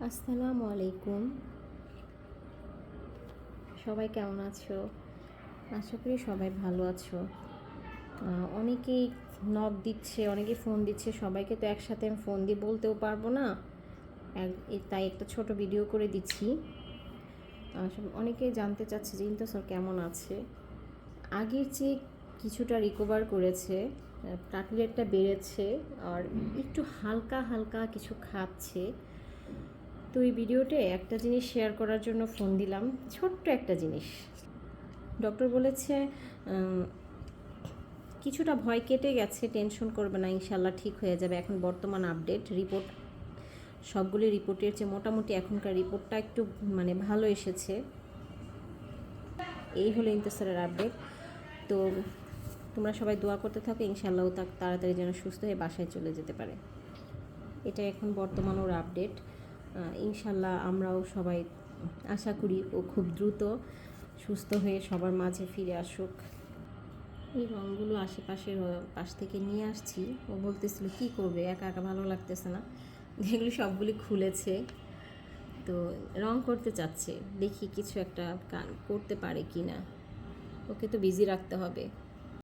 আসসালামু আলাইকুম। সবাই কেমন আছো? আশা করি সবাই ভালো আছো। অনেকেই নক দিচ্ছে, অনেকেই ফোন দিচ্ছে, সবাইকে তো একসাথে আমি ফোন দিয়ে বলতেও পারবো না। তাই একটা ছোট ভিডিও করে দিচ্ছি। অনেকেই জানতে চাচ্ছে যে ইন্তাসর কেমন আছে। আগের চেয়ে কিছুটা রিকভার করেছে, প্লাটলেটটা বেড়েছে আর একটু হালকা হালকা কিছু খাচ্ছে। তো এই ভিডিওতে একটা জিনিস শেয়ার করার জন্য ফোন দিলাম, ছোট্ট একটা জিনিস। ডক্টর বলেছে কিছুটা ভয় কেটে গেছে, টেনশন করবে না, ইনশাল্লাহ ঠিক হয়ে যাবে। এখন বর্তমান আপডেট রিপোর্ট, সবগুলি রিপোর্টের চেয়ে মোটামুটি এখনকার রিপোর্টটা একটু ভালো এসেছে। এই হলো ইন্তেসারের আপডেট। তো তোমরা সবাই দোয়া করতে থাকো, ইনশাল্লাহ ও তাড়াতাড়ি যেন সুস্থ হয়ে বাসায় চলে যেতে পারে। এটা এখন বর্তমান ওর আপডেট। ইনশাল্লাহ আমরাও সবাই আশা করি ও খুব দ্রুত সুস্থ হয়ে সবার মাঝে ফিরে আসুক। এই রঙগুলো আশেপাশের পাশ থেকে নিয়ে আসছি। ও বলতেছিল কী করবে, একা একা ভালো লাগতেছে না। এগুলি সবগুলি খুলেছে, তো রং করতে চাচ্ছে। দেখি কিছু একটা করতে পারে কি না। ওকে তো বিজি রাখতে হবে।